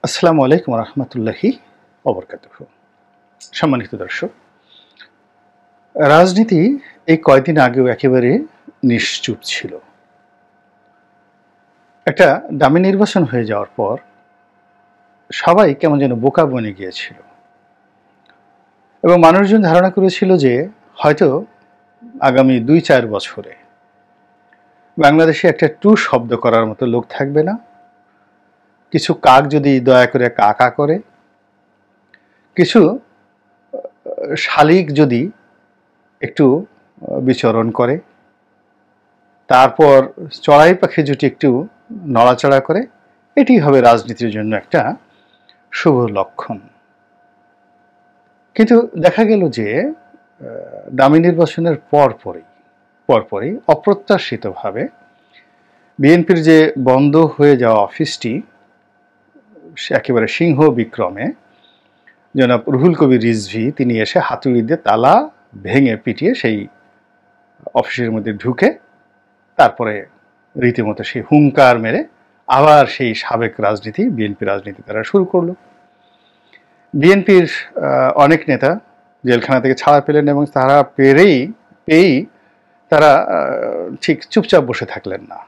আসসালামু আলাইকুম রহমতুল্লাহি ওবরকাতুহু। সম্মানিত দর্শক, রাজনীতি এই কয়দিন আগেও একেবারে নিশ্চুপ ছিল। একটা দামি নির্বাচন হয়ে যাওয়ার পর সবাই কেমন যেন বোকা বনে গিয়েছিল এবং মানুষজন ধারণা করেছিল যে হয়তো আগামী ২-৪ বছরে বাংলাদেশে একটা টু শব্দ করার মতো লোক থাকবে না। কিছু কাক যদি দয়া করে কাকা করে, কিছু শালিক যদি একটু বিচরণ করে, তারপর চড়াই পাখি জুটি একটু নড়াচড়া করে, এটি হবে রাজনীতির জন্য একটা শুভ লক্ষণ। কিন্তু দেখা গেল যে দামি নির্বাচনের পরপরই অপ্রত্যাশিতভাবে বিএনপির যে বন্ধ হয়ে যাওয়া অফিসটি একেবারে সিংহ বিক্রমে জনাব রুহুল কবির রিজভী তিনি এসে হাতুড়ি দিয়ে তালা ভেঙে পিটিয়ে সেই অফিসের মধ্যে ঢুকে তারপরে রীতিমতো সেই হুঙ্কার মেরে আবার সেই সাবেক রাজনীতি, বিএনপি রাজনীতি তারা শুরু করলো। বিএনপির অনেক নেতা জেলখানা থেকে ছাড়া পেলেন এবং তারা পেয়েই তারা ঠিক চুপচাপ বসে থাকলেন না,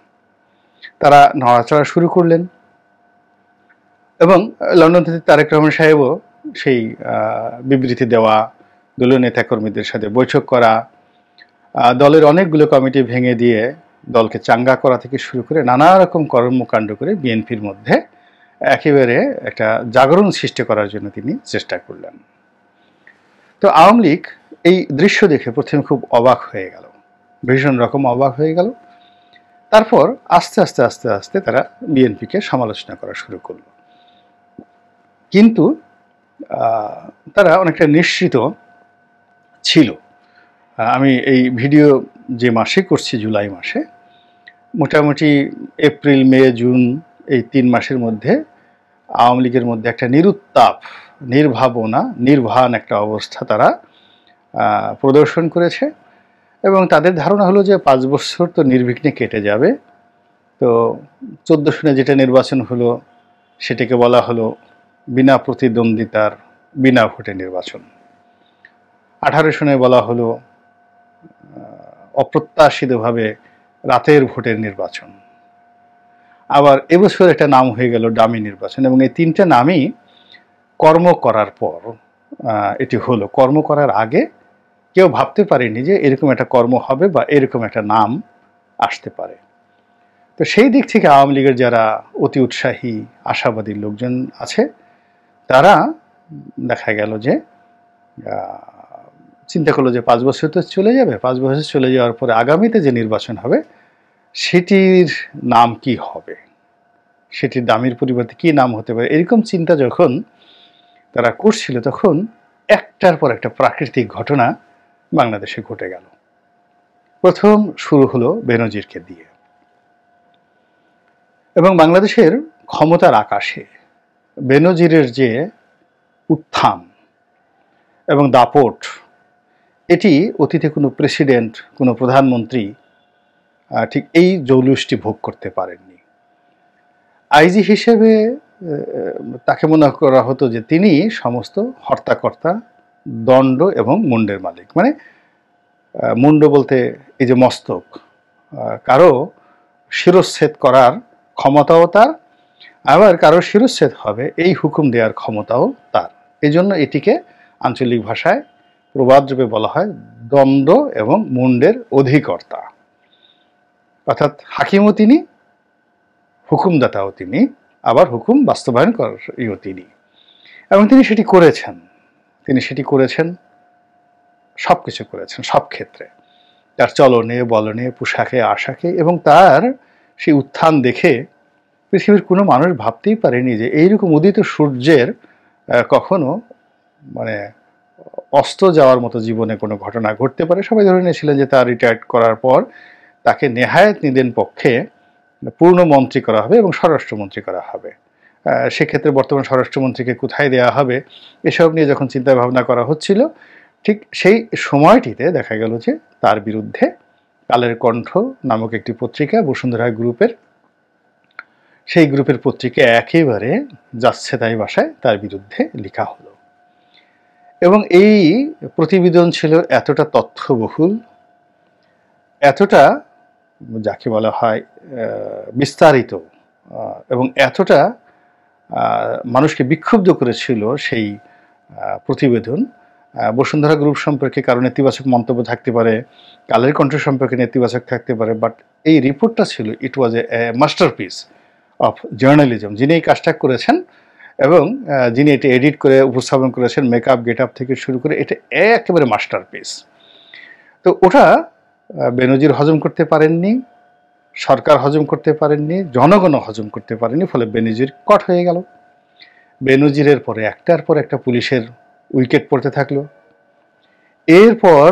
তারা নড়াচড়া শুরু করলেন। এবং লন্ডন থেকে তারেক রহমান সাহেবও সেই বিবৃতি দেওয়া, দলীয় নেতাকর্মীদের সাথে বৈঠক করা, দলের অনেকগুলো কমিটি ভেঙে দিয়ে দলকে চাঙ্গা করা থেকে শুরু করে নানা রকম কর্মকাণ্ড করে বিএনপির মধ্যে একেবারে একটা জাগরণ সৃষ্টি করার জন্য তিনি চেষ্টা করলেন। তো আওয়ামী লীগ এই দৃশ্য দেখে প্রথমে খুব অবাক হয়ে গেল, ভীষণ রকম অবাক হয়ে গেল। তারপর আস্তে আস্তে আস্তে আস্তে তারা বিএনপিকে সমালোচনা করা শুরু করলো। কিন্তু তারা অনেকটা নিশ্চিত ছিল। আমি এই ভিডিও যে মাসে করছি, জুলাই মাসে, মোটামুটি এপ্রিল, মে, জুন এই ৩ মাসের মধ্যে আওয়ামী লীগের মধ্যে একটা নিরুত্তাপ, নির্ভাবনা, নির্বাণ একটা অবস্থা তারা প্রদর্শন করেছে। এবং তাদের ধারণা হলো যে ৫ বছর তো নির্বিঘ্নে কেটে যাবে। তো ১৪ সনে যেটা নির্বাচন হলো সেটাকে বলা হলো বিনা প্রতিদ্বন্দ্বিতার বিনা ভোটে নির্বাচন। ১৮ সনে বলা হলো অপ্রত্যাশিতভাবে রাতের ভোটের নির্বাচন। আবার এবছর একটা নাম হয়ে গেল ডামি নির্বাচন। এবং এই ৩টা নামই কর্ম করার পর এটি হলো। কর্ম করার আগে কেউ ভাবতে পারেনি যে এরকম একটা কর্ম হবে বা এরকম একটা নাম আসতে পারে। তো সেই দিক থেকে আওয়ামী লীগের যারা অতি উৎসাহী আশাবাদী লোকজন আছে, তারা দেখা গেল যে চিন্তা করলো যে ৫ বছর তো চলে যাবে, ৫ বছর চলে যাওয়ার পরে আগামীতে যে নির্বাচন হবে সেটির নাম কি হবে, সেটির দামের পরিবর্তে কি নাম হতে পারে, এরকম চিন্তা যখন তারা করছিল তখন একটার পর একটা প্রাকৃতিক ঘটনা বাংলাদেশে ঘটে গেল। প্রথম শুরু হলো বেনজিরকে দিয়ে। এবং বাংলাদেশের ক্ষমতার আকাশে বেনজিরের যে উত্থান এবং দাপট, এটি অতীতে কোনো প্রেসিডেন্ট, কোনো প্রধানমন্ত্রী ঠিক এই জৌলুসটি ভোগ করতে পারেননি। আইজি হিসেবে তাকে মনে করা হতো যে তিনি সমস্ত হর্তাকর্তা, দণ্ড এবং মুন্ডের মালিক। মানে মুন্ড বলতে এই যে মস্তক, কারো শিরচ্ছেদ করার ক্ষমতাও তার, আবার কারো শিরচ্ছেদ হবে এই হুকুম দেওয়ার ক্ষমতাও তার। এই জন্য এটিকে আঞ্চলিক ভাষায় প্রবাদরূপে বলা হয় দণ্ড এবং মুন্ডের অধিকর্তা। অর্থাৎ হাকিমও তিনি, হুকুমদাতাও তিনি, আবার হুকুম বাস্তবায়ন করারও তিনি। এবং তিনি সেটি করেছেন, সব কিছু করেছেন, সব ক্ষেত্রে, তার চলনে বলনে, পোশাকে আশাকে। এবং তার সেই উত্থান দেখে পৃথিবীর কোনো মানুষ ভাবতেই পারেনি যে এইরকম উদিত সূর্যের কখনো মানে অস্ত যাওয়ার মতো জীবনে কোনো ঘটনা ঘটতে পারে। সবাই ধরে নিয়েছিলেন যে তার রিটায়ার্ড করার পর তাকে নেহায়েত নিদেন পক্ষে পূর্ণমন্ত্রী করা হবে এবং স্বরাষ্ট্রমন্ত্রী করা হবে। সেক্ষেত্রে বর্তমান স্বরাষ্ট্রমন্ত্রীকে কোথায় দেওয়া হবে এসব নিয়ে যখন চিন্তা ভাবনা করা হচ্ছিল, ঠিক সেই সময়টিতে দেখা গেল যে তার বিরুদ্ধে কালের কণ্ঠ নামক একটি পত্রিকা, বসুন্ধরা গ্রুপের, সেই গ্রুপের পত্রিকা একেবারে যাচ্ছে তাই ভাষায় তার বিরুদ্ধে লেখা হলো। এবং এই প্রতিবেদন ছিল এতটা তথ্যবহুল, এতটা যাকে বলা হয় বিস্তারিত, এবং এতটা মানুষকে বিক্ষুব্ধ করেছিল সেই প্রতিবেদন। বসুন্ধরা গ্রুপ সম্পর্কে কারো নেতিবাচক মন্তব্য থাকতে পারে, কালের কণ্ঠ সম্পর্কে নেতিবাচক থাকতে পারে, বাট এই রিপোর্টটা ছিল ইট ওয়াজ এ মাস্টারপিস অফ জার্নালিজম। যিনি এই কাজটা করেছেন এবং যিনি এটা এডিট করে উপস্থাপন করেছেন, মেকআপ গেট আপ থেকে শুরু করে, এটা একেবারে মাস্টারপিস। তো ওটা বেনজির হজম করতে পারেননি, সরকার হজম করতে পারেননি, জনগণও হজম করতে পারেনি, ফলে বেনজির কট হয়ে গেল। বেনজিরের পরে একটার পর একটা পুলিশের উইকেট পড়তে থাকলো। এরপর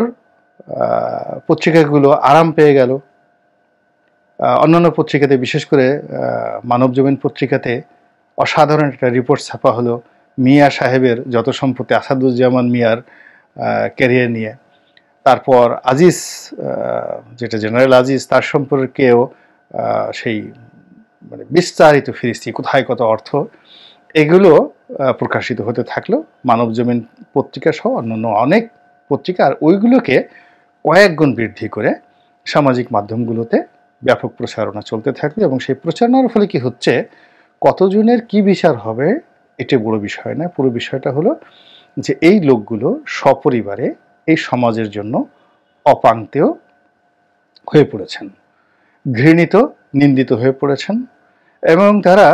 পত্রিকাগুলো আরাম পেয়ে গেল। অন্যান্য পত্রিকাতে, বিশেষ করে মানবজমিন পত্রিকাতে অসাধারণ একটা রিপোর্ট ছাপা হলো মিয়া সাহেবের যত সম্পত্তি, আসাদুজ্জামান মিয়ার ক্যারিয়ার নিয়ে। তারপর আজিজ, যেটা জেনারেল আজিজ, তার সম্পর্কেও সেই মানে বিস্তারিত ফিরিস্তি, কোথায় কত অর্থ, এগুলো প্রকাশিত হতে থাকলো মানবজমিন পত্রিকা সহ অন্যান্য অনেক পত্রিকা। আর ওইগুলোকে কয়েক গুণ বৃদ্ধি করে সামাজিক মাধ্যমগুলোতে ব্যাপক প্রচারণা চলতে থাকলো। এবং সেই প্রচারণার ফলে কি হচ্ছে, কতজনের কি বিচার হবে এটা বড় বিষয় না। পুরো বিষয়টা হলো যে এই লোকগুলো সপরিবারে এই সমাজের জন্য অপাংতেয় হয়ে পড়েছেন, ঘৃণিত, নিন্দিত হয়ে পড়েছেন। এবং তারা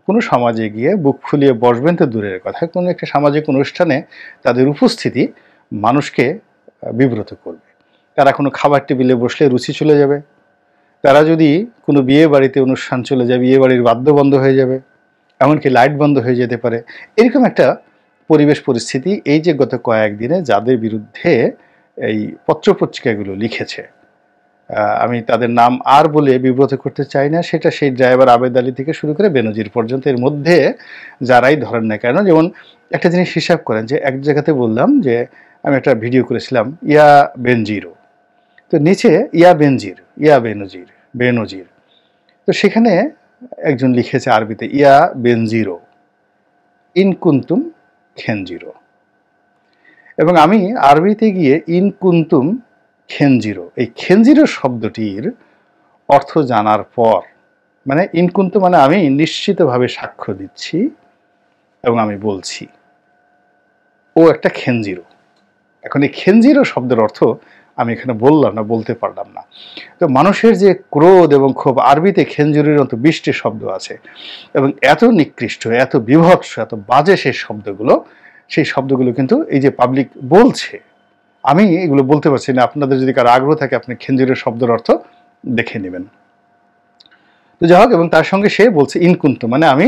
কোনো সমাজে গিয়ে বুক ফুলিয়ে বসবেন তো দূরের কথা, কোনো একটা সামাজিক অনুষ্ঠানে তাদের উপস্থিতি মানুষকে বিব্রত করবে। তারা কোনো খাবার টেবিলে বসলে রুচি চলে যাবে, তারা যদি কোনো বিয়ে বাড়িতে অনুষ্ঠান চলে যায়, বিয়ে বাড়ির বাদ্য বন্ধ হয়ে যাবে, এমনকি লাইট বন্ধ হয়ে যেতে পারে। এরকম একটা পরিবেশ পরিস্থিতি এই যে গত কয়েকদিনে যাদের বিরুদ্ধে এই পত্রপত্রিকাগুলো লিখেছে, আমি তাদের নাম আর বলে বিব্রত করতে চাই না, সেটা সেই ড্রাইভার আবেদ আলী থেকে শুরু করে বেনজির পর্যন্ত, এর মধ্যে যারাই ধরেন না কেন। যেমন একটা জিনিস হিসাব করেন, যে এক জায়গাতে বললাম যে আমি একটা ভিডিও করেছিলাম ইয়া বেনজিরো, তো নিচে ইয়া বেনজির, ইয়া বেনজির, বেনজির, তো সেখানে একজন লিখেছে আরবিতে ইয়া বেনজিরো ইনকুন্তুম খেনজিরো, এবং আমি আরবিতে গিয়ে ইনকুন্তুম খেনজিরো, এই খেনজিরো শব্দটির অর্থ জানার পর, মানে ইনকুন্তু মানে আমি নিশ্চিতভাবে সাক্ষ্য দিচ্ছি এবং আমি বলছি ও একটা খেনজিরো। এখন এই খেনজিরো শব্দের অর্থ আমি এখানে বললাম না, বলতে পারলাম না। তো মানুষের যে ক্রোধ এবং ক্ষোভ, আরবিতে খেনজুরির মতো 20টি শব্দ আছে এবং এত নিকৃষ্ট, এত বিভৎস, এত বাজে সেই শব্দগুলো কিন্তু এই যে পাবলিক বলছে, আমি এগুলো বলতে পারছি না। আপনাদের যদি কারো আগ্রহ থাকে আপনি খেনজুরের শব্দের অর্থ দেখে নেবেন। তো যাই হোক, এবং তার সঙ্গে সে বলছে ইনকুন্ত, মানে আমি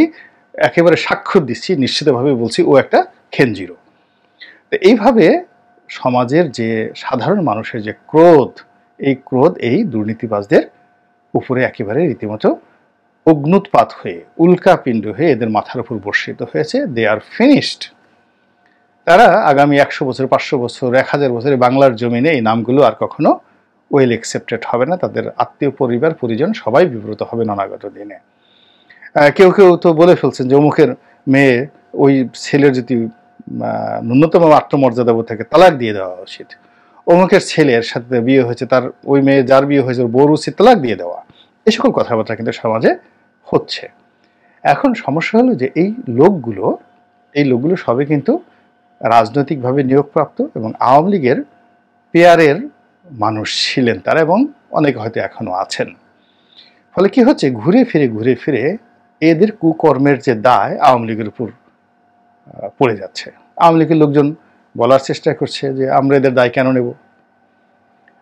একেবারে স্বাক্ষর দিচ্ছি, নিশ্চিতভাবে বলছি ও একটা খেনজিরো। তো এইভাবে সমাজের যে সাধারণ মানুষের যে ক্রোধ, এই ক্রোধ এই দুর্নীতিবাজদের উপরে একেবারে রীতিমতো অগ্নুৎপাত হয়ে, উল্কাপিণ্ড হয়ে এদের মাথার উপর বর্ষিত হয়েছে। দে আর ফিনিশড। তারা আগামী 100 বছর, 500 বছর, 1000 বছরে বাংলার জমিনে এই নামগুলো আর কখনো ওয়েল অ্যাকসেপ্টেড হবে না। তাদের আত্মীয় পরিবার পরিজন সবাই বিব্রত হবে অনাগত দিনে। কেউ কেউ তো বলে ফেলছেন যে অমুকের মেয়ে, ওই ছেলের যদি ন্যূনতম আত্মমর্যাদাবোধ থেকে তালাক দিয়ে দেওয়া উচিত, অমুকের ছেলের সাথে বিয়ে হয়েছে, তার ওই মেয়ে যার বিয়ে হয়েছে ওর বউর উচিত তালাক দিয়ে দেওয়া। এই সকল কথাবার্তা কিন্তু সমাজে হচ্ছে। এখন সমস্যা হলো যে এই লোকগুলো সবই কিন্তু রাজনৈতিকভাবে নিয়োগপ্রাপ্ত এবং আওয়ামী লীগের পেয়ারের মানুষ ছিলেন তারা, এবং অনেকে হয়তো এখনো আছেন। ফলে কি হচ্ছে, ঘুরে ফিরে এদের কুকর্মের যে দায় আওয়ামী লীগের উপর পড়ে যাচ্ছে। আওয়ামী লীগের লোকজন বলার চেষ্টা করছে যে আমরা এদের দায় কেন নেব?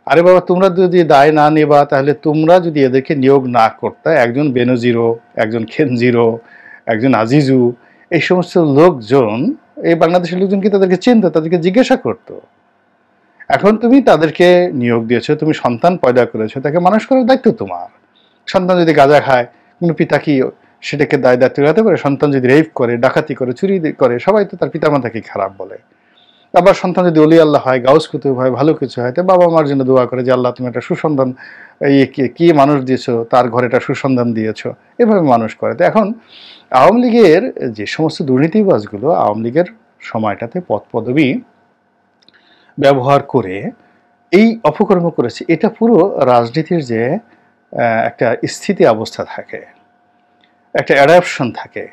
আরে বাবা, তোমরা যদি দায় না নেবা, তাহলে তোমরা যদি এদেরকে নিয়োগ না করতে, একজন বেনজিরো, একজন খেনজিরো, একজন আজিজু, এই সমস্ত লোকজন, এই বাংলাদেশের লোকজন কি তাদেরকে চিনত, তাদেরকে জিজ্ঞাসা করতো? এখন তুমি তাদেরকে নিয়োগ দিয়েছো, তুমি সন্তান পয়দা করেছো, তাকে মানুষ করার দায়িত্ব তোমার। সন্তান যদি গাঁজা খায়, কোনো পিতা কি সেটাকে দায়িত্ব নিতে পারে? সন্তান যদি রেপ করে, ডাকাতি করে, চুরি করে, সবাই তো তার পিতামাতাকে খারাপ বলে। আবার সন্তান যদি অলি আল্লাহ হয়, গাউস কুতুব হয়, ভালো কিছু হয়, তো বাবা মার জন্য দোয়া করে যে আল্লাহ তুমি একটা সুসন্তান কি মানুষ দিয়েছো, তার ঘরে একটা সুসন্তান দিয়েছো, এভাবে মানুষ করে। তো এখন আওয়ামী লীগের যে সমস্ত দুর্নীতিবাজগুলো আওয়ামী লীগের সময়টাতে পদ পদবি ব্যবহার করে এই অপকর্ম করেছে, এটা পুরো রাজনীতির যে একটা স্থিতি অবস্থা থাকে, একটা অ্যাডাপশন থাকে,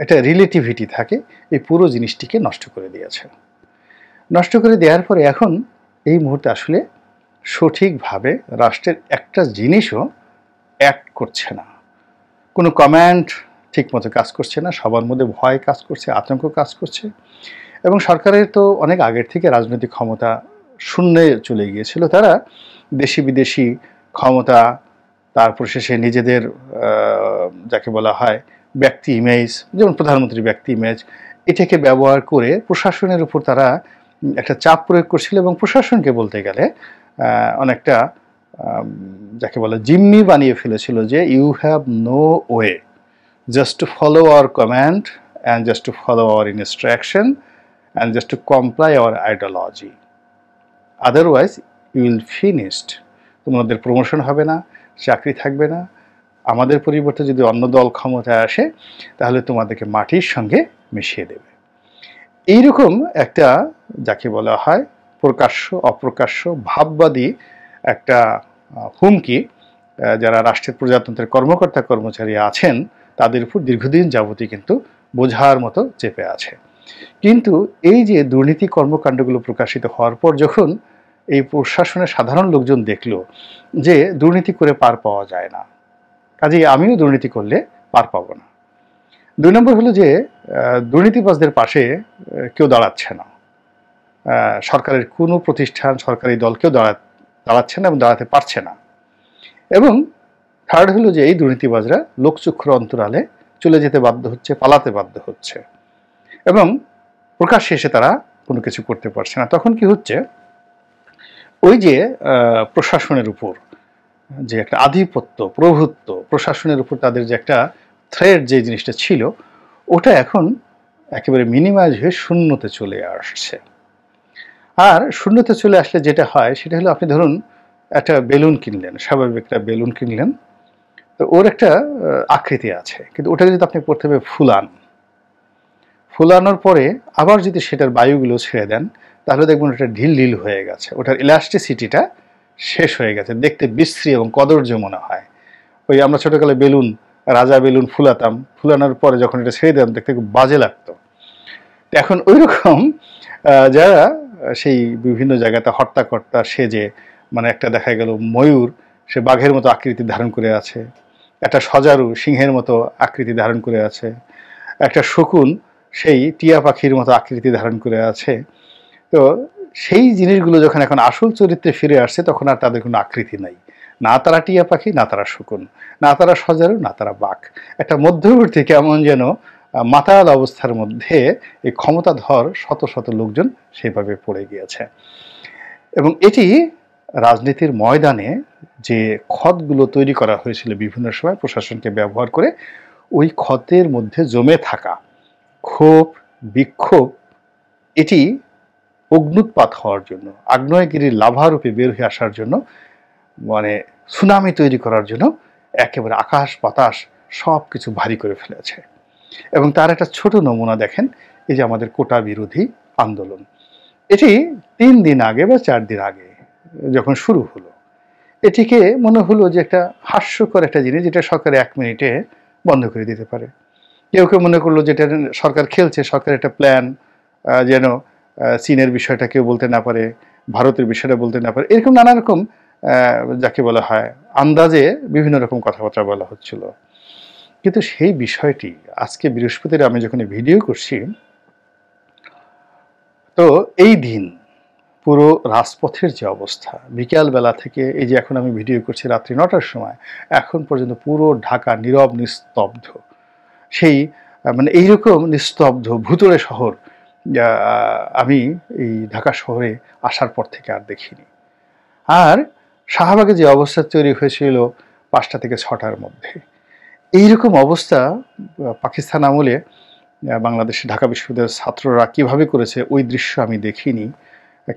একটা রিলেটিভিটি থাকে, এই পুরো জিনিসটিকে নষ্ট করে দিয়েছে। নষ্ট করে দেওয়ার পরে এখন এই মুহূর্তে আসলে সঠিকভাবে রাষ্ট্রের একটা জিনিসও অ্যাক্ট করছে না, কোনো কমান্ড ঠিকমতো কাজ করছে না, সবার মধ্যে ভয় কাজ করছে, আতঙ্ক কাজ করছে। এবং সরকারের তো অনেক আগের থেকে রাজনৈতিক ক্ষমতা শূন্যে চলে গিয়েছিল, তারা দেশি বিদেশি ক্ষমতা, তারপর শেষে নিজেদের যাকে বলা হয় ব্যক্তি ইমেজ, যেমন প্রধানমন্ত্রীর ব্যক্তি ইমেজ, এটাকে ব্যবহার করে প্রশাসনের উপর তারা একটা চাপ প্রয়োগ করছিল এবং প্রশাসনকে বলতে গেলে অনেকটা যাকে বলে জিম্মি বানিয়ে ফেলেছিল, যে you have no way just to follow our command and just to follow our instruction and just to comply our ideology, otherwise you will finished. তোমাদের প্রমোশন হবে না, চাকরি থাকবে না, আমাদের পরিবর্তে যদি অন্য দল ক্ষমতায় আসে তাহলে তোমাদেরকে মাটির সঙ্গে মিশিয়ে দেবে। এইরকম একটা যাকে বলা হয় প্রকাশ্য অপ্রকাশ্য ভাববাদী একটা হুমকি যারা রাষ্ট্রের প্রজাতন্ত্রের কর্মকর্তা কর্মচারী আছেন তাদের উপর দীর্ঘদিন যাবতই কিন্তু বোঝার মতো চেপে আছে। কিন্তু এই যে দুর্নীতি কর্মকাণ্ডগুলো প্রকাশিত হওয়ার পর যখন এই প্রশাসনের সাধারণ লোকজন দেখলো যে দুর্নীতি করে পার পাওয়া যায় না, কাজেই আমিও দুর্নীতি করলে পার পাবো না। 2 নম্বর হলো যে দুর্নীতিবাজদের পাশে কেউ দাঁড়াচ্ছে না, সরকারের কোনো প্রতিষ্ঠান সরকারি দল কেউ দাঁড়াচ্ছে না এবং দাঁড়াতে পারছে না। এবং থার্ড হলো যে এই দুর্নীতিবাজরা লোকচক্ষুর অন্তরালে চলে যেতে বাধ্য হচ্ছে, পালাতে বাধ্য হচ্ছে এবং প্রকাশ্যে এসে তারা কোনো কিছু করতে পারছে না। তখন কি হচ্ছে, ওই যে প্রশাসনের উপর যে একটা আধিপত্য প্রভুত্ব, প্রশাসনের উপর তাদের যে একটা থ্রেড যে জিনিসটা ছিল, ওটা এখন একেবারে মিনিমাইজ হয়ে শূন্যতে চলে আসছে। আর শূন্যতে চলে আসলে যেটা হয় সেটা হলো, আপনি ধরুন একটা বেলুন কিনলেন, স্বাভাবিক একটা বেলুন কিনলেন, তো ওর একটা আকৃতি আছে, কিন্তু ওটা যদি আপনি প্রথমে ফুলানোর পরে আবার যদি সেটার বায়ুগুলো ছেড়ে দেন তাহলে দেখবেন ওটা ঢিল ঢিল হয়ে গেছে, ওটার ইলাস্টিসিটিটা শেষ হয়ে গেছে, দেখতে বিশ্রী এবং কদর্য মনে হয়। ওই আমরা ছোটকালে বেলুন, রাজা বেলুন ফুলাতাম, ফুলানোর পরে যখন এটা ছেড়ে দিতাম দেখতে খুব বাজে লাগতো। এখন ওই রকম যারা সেই বিভিন্ন জায়গাতে হর্তাকর্তা সেজে, মানে একটা দেখা গেল ময়ূর সে বাঘের মতো আকৃতি ধারণ করে আছে, একটা সজারু সিংহের মতো আকৃতি ধারণ করে আছে, একটা শকুন সেই টিয়া পাখির মতো আকৃতি ধারণ করে আছে, তো সেই জিনিসগুলো যখন এখন আসল চরিত্রে ফিরে আসছে তখন আর তাদের কোনো আকৃতি নাই, না তারা টিয়া পাখি, না তারা শকুন, না তারা সজারু, না তারা বাঘ, একটা মধ্যবর্তী কেমন যেন মাতাল অবস্থার মধ্যে এই ক্ষমতাধর শত শত লোকজন সেভাবে পড়ে গিয়েছে। এবং এটি রাজনীতির ময়দানে যে ক্ষতগুলো তৈরি করা হয়েছিল বিভিন্ন সময় প্রশাসনকে ব্যবহার করে, ওই ক্ষতের মধ্যে জমে থাকা ক্ষোভ বিক্ষোভ, এটি অগ্নুৎপাত হওয়ার জন্য, আগ্নেয়গিরির লাভারূপে বের হয়ে আসার জন্য, মানে সুনামি তৈরি করার জন্য একেবারে আকাশ বাতাস সব কিছু ভারী করে ফেলেছে। এবং তার একটা ছোট নমুনা দেখেন, এই যে আমাদের কোটা বিরোধী আন্দোলন, এটি 3 দিন আগে বা 4 দিন আগে যখন শুরু হলো, এটিকে মনে হলো যে একটা হাস্যকর একটা জিনিস যেটা সরকার 1 মিনিটে বন্ধ করে দিতে পারে। কেউ কেউ মনে করলো যেটা সরকার খেলছে, সরকারের একটা প্ল্যান, যেন চীনের বিষয়টা কেউ বলতে না পারে, ভারতের বিষয়টা বলতে না পারে, এরকম নানা রকম যাকে বলা হয় আন্দাজে বিভিন্ন রকম কথাবার্তা বলা হচ্ছিল। কিন্তু সেই বিষয়টি আজকে বৃহস্পতিবার আমি যখন ভিডিও করছি, তো এই দিন পুরো রাজপথের যে অবস্থা, বিকালবেলা থেকে এই যে এখন আমি ভিডিও করছি রাত্রি 9টার সময়, এখন পর্যন্ত পুরো ঢাকা নীরব নিস্তব্ধ। সেই মানে এইরকম নিস্তব্ধ ভুতুড়ে শহর আমি এই ঢাকা শহরে আসার পর থেকে আর দেখিনি। আর শাহবাগে যে অবস্থা তৈরি হয়েছিল 5টা থেকে 6টার মধ্যে, এইরকম অবস্থা পাকিস্তান আমলে বাংলাদেশে ঢাকা বিশ্ববিদ্যালয়ের ছাত্ররা কিভাবে করেছে ওই দৃশ্য আমি দেখিনি,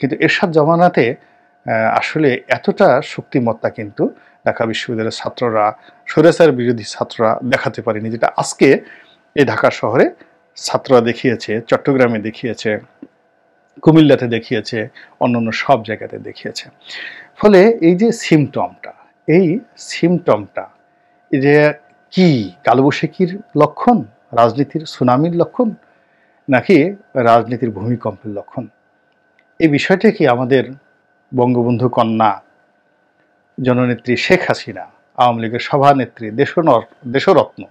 কিন্তু এরশাদ জমানাতে আসলে এতটা শক্তিমত্তা কিন্তু ঢাকা বিশ্ববিদ্যালয়ের ছাত্ররা, স্বৈরাচার বিরোধী ছাত্ররা দেখাতে পারেনি, যেটা আজকে এই ঢাকা শহরে ছাত্ররা দেখিয়েছে, চট্টগ্রামে দেখিয়েছে, কুমিল্লাতে দেখিয়েছে, অন্যান্য সব জায়গাতে দেখিয়েছে। ফলে এই যে সিমটমটা, এই সিমটমটা যে কি কালবৈশাখীর লক্ষণ, রাজনীতির সুনামির লক্ষণ, নাকি রাজনীতির ভূমিকম্পের লক্ষণ, এই বিষয়টা কি আমাদের বঙ্গবন্ধু কন্যা জননেত্রী শেখ হাসিনা, আওয়ামী লীগের সভানেত্রী, দেশরত্ন,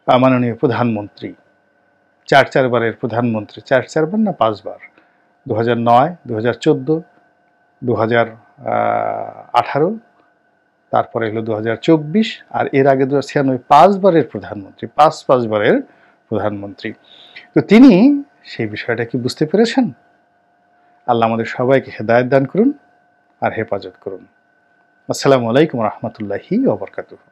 মাননীয় প্রধানমন্ত্রী, 4 বারের প্রধানমন্ত্রী, 4 বার না 5 বার, 2009, 2014, 2018, তারপরে হলো 2024, আর এর আগে 2096, 5 বারের প্রধানমন্ত্রী, 5বারের প্রধানমন্ত্রী। তো তিনি সেই বিষয়টা কি বুঝতে পেরেছেন? আল্লাহ আমাদের সবাইকে হেদায়েত দান করুন আর হেফাজত করুন। আসসালামু আলাইকুম রহমতুল্লাহি ওয়া বারাকাতুহু।